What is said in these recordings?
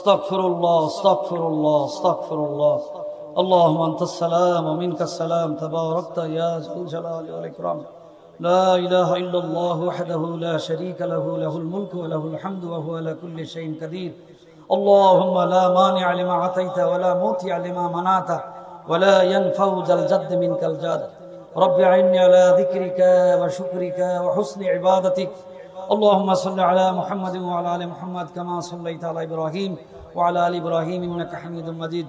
আস্তাগফিরুল্লাহ আস্তাগফিরুল্লাহ আস্তাগফিরুল্লাহ। اللهم أنت السلام ومنك السلام تباركت يا ذا الجلال والإكرام. لا إله إلا الله وحده لا شريك له له الملك وله الحمد وهو على كل شيء قدير. اللهم لا مانع لما أعطيت ولا موطع لما منعت ولا ينفع ذا الجد منك الجد. رب أعني على ذكرك وشكرك وحسن عبادتك. اللهم صل على محمد وعلى آل محمد كما صليت على إبراهيم وعلى آل إبراهيم إنك حميد مجيد.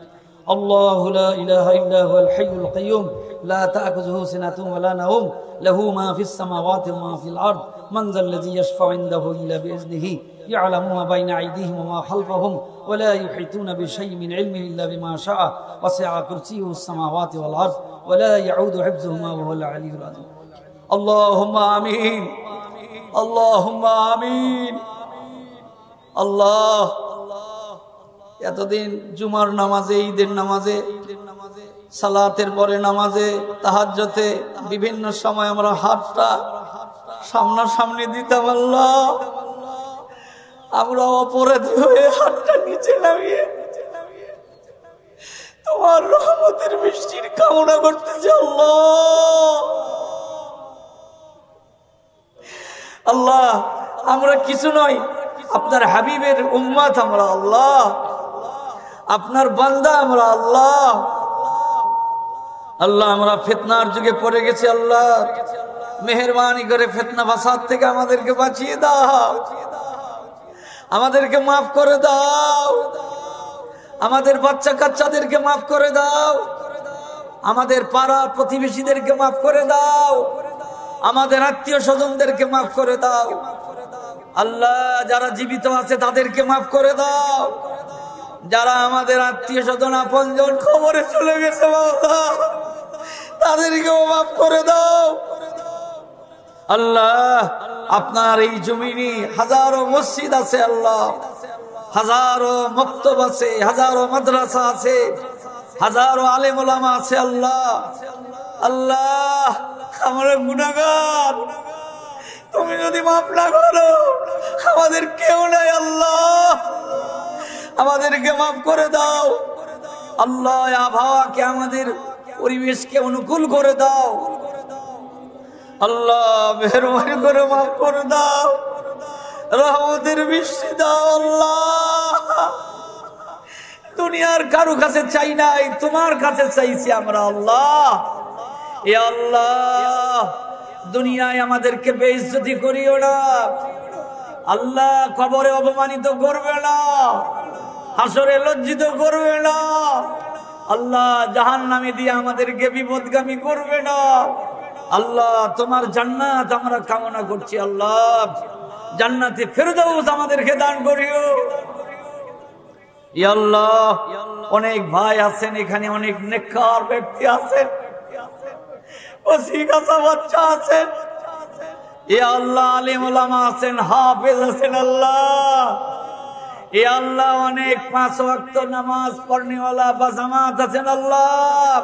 الله لا إله إلا هو الحي القيوم لا تأخذه سنة ولا نوم له ما في السماوات وما في الأرض من ذا الذي يشفع عنده إلا بإذنه يعلم ما بين أيديهم وما خلفهم ولا يحيطون بشيء من علمه إلا بما شاء وسع كرسيه السماوات والأرض ولا يعود حفظهما وهو العلي العظيم. اللهم آمين اللهم آمين. الله এতদিন জুমার নামাজে, ঈদের নামাজে, সালাতের পরে নামাজে, তাহাজ্জুদে বিভিন্ন সময় আমরা হাতটা সামনাসামনি দিতাম। আল্লাহ, আমরা অপরাধী হয়ে হাতটা নিচে নামিয়ে তোমার রহমতের বৃষ্টির কামনা করতেছি। আল্লাহ, আমরা কিছু নয়, আপনার হাবিবের উম্মত আমরা। আল্লাহ, আপনার বান্দা আমরা। আল্লাহ, আল্লাহ আমরা ফিতনার যুগে পড়ে গেছি। আল্লাহ, মেহেরবানি করে ফিতনা ফাসাদ থেকে আমাদেরকে বাঁচিয়ে দাও, আমাদেরকে মাফ করে দাও, আমাদের বাচ্চা কাচ্চাদেরকে মাফ করে দাও, আমাদের পাড়া প্রতিবেশীদেরকে মাফ করে দাও, আমাদের আত্মীয় স্বজনদেরকে মাফ করে দাও। আল্লাহ, যারা জীবিত আছে তাদেরকে মাফ করে দাও, যারা আমাদের আত্মীয় স্বজন আপনজন খবরে চলে গেছে তাদেরকেও মাফ করে দাও। আল্লাহ, আপনার এই জমিনে হাজারো মসজিদ আছে। আল্লাহ, হাজারো মক্তব আছে, হাজারো মাদ্রাসা আছে, হাজারো আলেম ওলামা আছে। আল্লাহ, আল্লাহ আমরা গুনাহগার, তুমি যদি মাফ না করো আমাদের কেউ নাই। আল্লাহ, আমাদেরকে মাফ করে দাও। আল্লাহ, আবহাওয়াকে, আমাদের পরিবেশকে অনুকূল করে দাও। আল্লাহ, মেহেরবানি করে মাফ করে দাও, রহমতের বৃষ্টি দাও। আল্লাহ, দুনিয়ার কারো কাছে চাই নাই, তোমার কাছে চাইছি আমরা। আল্লাহ, এ আল্লাহ, দুনিয়ায় আমাদেরকে বেইজ্জতি করিও না। আল্লাহ, কবরে অপমানিত করবে না, হাসরে লজ্জিত করবে না। আল্লাহ, জাহান্নামে দিয়ে আমাদেরকে বিপদগামী করবে না। আল্লাহ, তোমার জান্নাত আমরা কামনা করছি। আল্লাহ, জান্নাতে ফেরদাউস আমাদেরকে দান করিও। ইয়া আল্লাহ, অনেক ভাই আছেন এখানে, অনেক নেককার ব্যক্তি আছেন, বাচ্চা আছেন। এ আল্লাহ, আলেম ওলামা আছেন, হাফেজ আছেন। আল্লাহ, এ আল্লাহ, অনেক 5 ওয়াক্ত নামাজ পড়নেওয়ালা বা জামাত আছেন। আল্লাহ,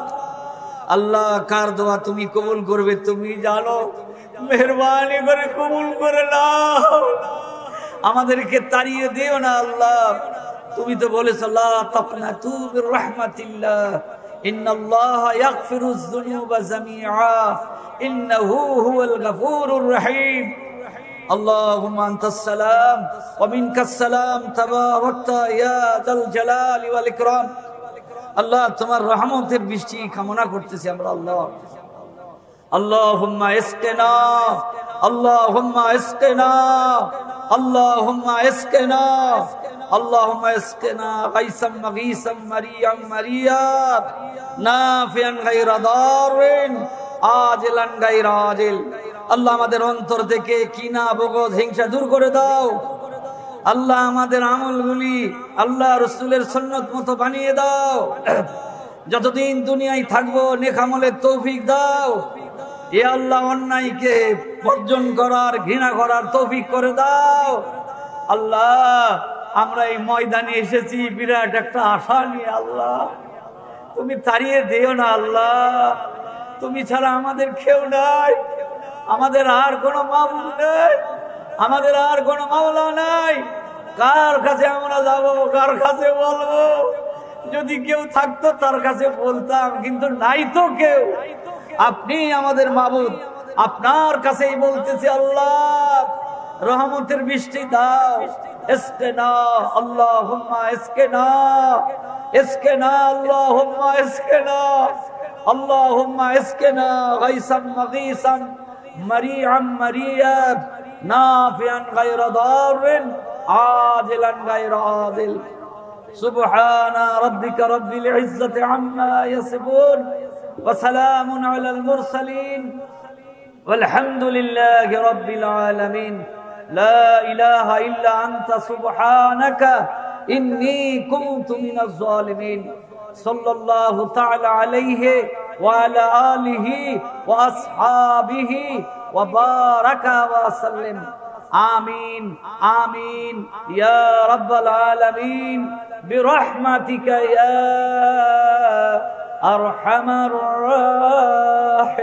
আল্লাহ কার দোয়া তুমি কবুল করবে তুমি জানো, মেহেরবানি করে কবুল করে নাও, আমাদেরকে তাড়িয়ে দিও না। আল্লাহ, তুমি তো বলেছো লা তাকনাতু মির রাহমাতিল্লাহ, ইন্নাল্লাহা ইয়াগফিরুয যুনুবা জামিআ, ইন্নাহু হুয়াল গফুরুর রহিম। اللهم أنت السلام ومنك السلام تباركت يا ذا الجلال والإكرام. আল্লাহ, তোমার রহমতের বৃষ্টি কামনা করতেছি আমরা। আল্লাহ, আল্লাহুম্মা ইসকিনা, আল্লাহুম্মা ইসকিনা, আল্লাহুম্মা ইসকিনা, আল্লাহুম্মা ইসকিনা গায়সাম মাগীসাম মারিয়াম মারিয়াত নাফিআন গায়রা দারিন আজিলান গায়রা আজিল। আল্লাহ, আমাদের অন্তর থেকে কিনা, বগদ, হিংসা দূর করে দাও। আল্লাহ, আমাদের আমলগুলি আল্লাহ রসুলের সুন্নত মতো বানিয়ে দাও। যতদিন দুনিয়ায় থাকবো নেক আমলের তৌফিক দাও। এ আল্লাহ, অন্যায়কে বর্জন করার, ঘৃণা করার তৌফিক করে দাও। আল্লাহ, আমরা এই ময়দানে এসেছি বিরাট একটা আশা নিয়ে। আল্লাহ, তুমি তাড়িয়ে দিও না। আল্লাহ, তুমি ছাড়া আমাদের কেউ নাই, আমাদের আর কোনো মাবুদ নেই, আমাদের আর কোনো মাওলা নাই। কার কাছে আমরা যাব, কার কাছে বলবো? যদি কেউ থাকতো তার কাছে বলতাম, কিন্তু নাই তো কেউ। আপনি আমাদের মাবুদ, আপনার কাছেই বলতেছি, আল্লাহ রহমতের বৃষ্টি দাও, ইসকিনা আল্লাহুম্মা ইসকিনা, ইসকিনা আল্লাহুম্মা ইসকিনা, আল্লাহুম্মা ইসকিনা গায়সান মাগীসান মারিআন মারিয়াব নাফিআন গায়রা দারিন আজিলান গায়রা আজিল। সুবহানা রাব্বিকা রাব্বিল ইজ্জাতি আম্মা ইয়াসিফুন ওয়া সালামুন আলাল মুরসালিন ওয়ালহামদুলিল্লাহি রাব্বিল আলামিন। লা ইলাহা ইল্লা আনতা সুবহানাকা ইন্নী কুনতু মিনাজ জালিমিন। সাল্লাল্লাহু তাআলা আলাইহি ওয়া আলা আলিহি ওয়া আসহাবিহি ওয়া বারাকা ওয়া সাল্লাম। আমিন আমিন ইয়া রাব্বাল আলামিন বিরহমাতিকা ইয়া আরহামার রাহিমিন।